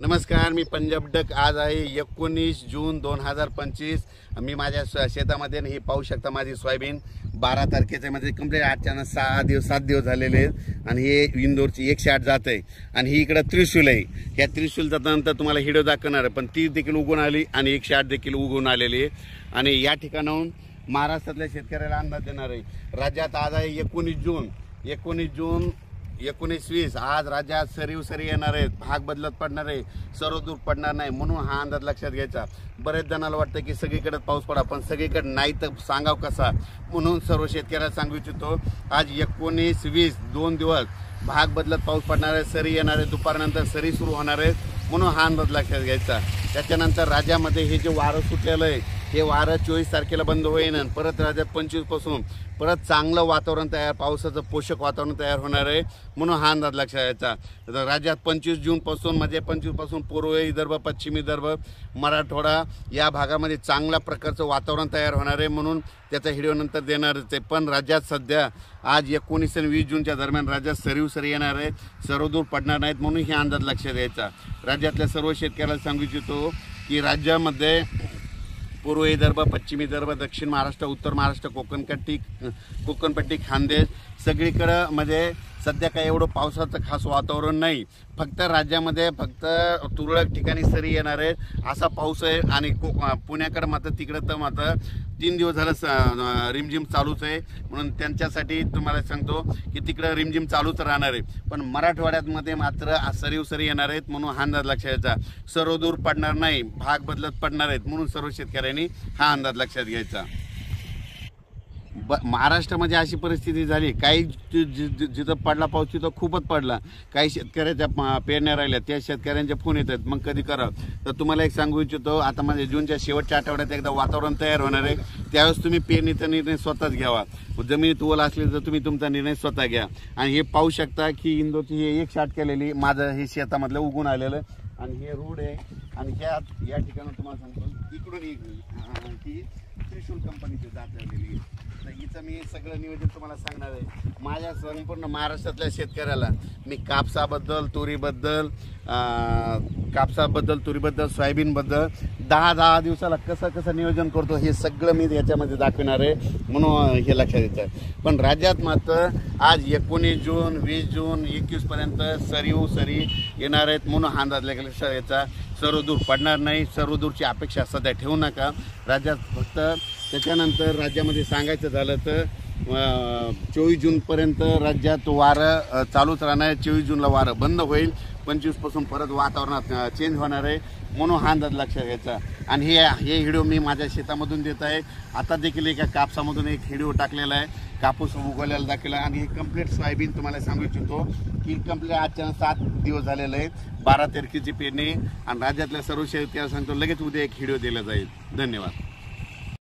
नमस्कार, मी पंजाब डक। आज आहे 19 जून 2025। मी माझ्या शेतामध्ये हे पाहू शकता, माझी सोयाबीन 12 तारखेच्या मध्ये कंप्लीट 7 दिवस झालेले आहेत आणि हे इंदोरची 108 जात आहे आणि ही इकडे त्रिशूल आहे। या त्रिशूलचा नंतर तुम्हाला हिडो दाखवणार आहे, पण ती देखील उगवून आली आणि 108 देखील उगवून आलेली आहे आणि या ठिकाणाहून महाराष्ट्रातल्या शेतकऱ्याला अंदाज देणार आहे। राज्यात आज आहे 19 जून 19-20। आज राज्यात सरी येणार आहेत, भाग बदलत पडणार आहे, सर्वदूर पडणार नाही, म्हणून हा अंदाज लक्षात घ्यायचा। बरेच जणांना वाटतं की सगळीकडे पाऊस पडा, पण सगळीकडे नाही तर सांगाव कसा, म्हणून सर्व शेतकऱ्याला सांगू इच्छितो आज 19-20 2 दिवस भाग बदलत पाऊस पडणार आहे, सरी येणार आहे, दुपारनंतर सरी सुरू होणार आहे, म्हणून हा अंदाज लक्षात घ्यायचा। त्याच्यानंतर राज्यामध्ये हे जे वारं सुटलेलं आहे, हे वारं 24 तारखेला बंद होईल आणि परत राज्यात 25 पासून परत चांगलं वातावरण तयार, पावसाचं पोषक वातावरण तयार होणार आहे, म्हणून हा अंदाज लक्षात घ्यायचा। राज्यात 25 जून पासून म्हणजे 25 पासून पूर्व विदर्भ, पश्चिम विदर्भ, मराठवाडा या भागामध्ये चांगल्या प्रकारचं वातावरण तयार होणार आहे, म्हणून त्याचा व्हिडिओ नंतर देणारच आहे। पण राज्यात सध्या आज 19 आणि 20 जूनच्या दरम्यान राज्यात सरी येणार आहे, सर्वदूर पडणार नाहीत, म्हणून ही अंदाज लक्षात घ्यायचा। राज्यातल्या सर्व शेतकऱ्याला सांगू इच्छितो की राज्यामध्ये पूर्व विदर्भ, पश्चिम विदर्भ, दक्षिण महाराष्ट्र, उत्तर महाराष्ट्र, कोकणपट्टी, खानदेश सगळीकडे म्हणजे सध्या काही एवढं पावसाचं खास वातावरण नाही। फक्त राज्यामध्ये फक्त तुरळक ठिकाणी सरी येणार आहे असा पाऊस आहे आणि पुण्याकडे मात्र तिकडं तर मात्र 3 दिवस झालं रिमझिम चालूच आहे, म्हणून त्यांच्यासाठी तुम्हाला सांगतो की तिकडं रिमझिम चालूच राहणार आहे। पण मराठवाड्यामध्ये मात्र सरी येणार आहेत, म्हणून हा अंदाज लक्षात घ्यायचा। सर्वदूर पडणार नाही, भाग बदलत पडणार आहेत, म्हणून सर्व शेतकऱ्यांनी हा अंदाज लक्षात घ्यायचा। महाराष्ट्रामध्ये अशी परिस्थिती झाली, काही जिथं पडला पाऊस तिथं खूपच पडला, काही शेतकऱ्याच्या पेरण्या राहिल्या, त्या शेतकऱ्यांचे फोन येतात, मग कधी करावं। तर तुम्हाला एक सांगू इच्छितो, आता म्हणजे जूनच्या शेवटच्या आठवड्यात एकदा वातावरण तयार होणार आहे, त्यावेळेस तुम्ही पेरणीचा निर्णय स्वतःच घ्यावा। जमिनीत ओल असली तर तुम्ही तुमचा निर्णय स्वतः घ्या। आणि हे पाहू शकता की इंदोरची हे 108 केलेली, माझं हे शेतामधलं उगून आलेलं आणि हे रोड आहे आणि या ठिकाणी तुम्हाला सांगतो इकडून ही त्रिशूल कंपनीची जात लागलेली आहे। तर हिचं मी सगळं नियोजन तुम्हाला सांगणार आहे। माझ्या संपूर्ण महाराष्ट्रातल्या शेतकऱ्याला मी कापसाबद्दल, तुरीबद्दल, सोयाबीनबद्दल 10 दिवसाला कसं नियोजन करतो हे सगळं मी याच्यामध्ये दाखवणार आहे, म्हणून हे लक्षात येतं। पण राज्यात मात्र आज 19 जून 20 जून 21 पर्यंत सरी येणार आहेत, म्हणून हा अंदाज लक्षात घ्यायचा। सर्वदूर पडणार नाही, सर्वदूरची अपेक्षा सध्या ठेवू नका राज्यात। फक्त त्याच्यानंतर राज्यामध्ये सांगायचं झालं तर 24 जूनपर्यंत राज्यात वारं चालूच राहणार आहे। 24 जूनला वारं बंद होईल, 25 पासून परत वातावरणात चेंज होणार आहे, म्हणून हा अंदाज लक्षात घ्यायचा। आणि हे व्हिडिओ मी माझ्या शेतामधून देत आहे। आता देखील एका कापसामधून एक व्हिडिओ टाकलेला आहे, कापूस उगवलेला दाखवला आणि हे कंप्लीट सोयाबीन तुम्हाला सांगू इच्छितो की कंप्लीट आजच्या 7 दिवस झालेले आहेत, 12 तारखेची पेरणी आणि राज्यातल्या सर्व शेतकऱ्याला सांगतो लगेच उद्या एक व्हिडिओ दिला जाईल। धन्यवाद।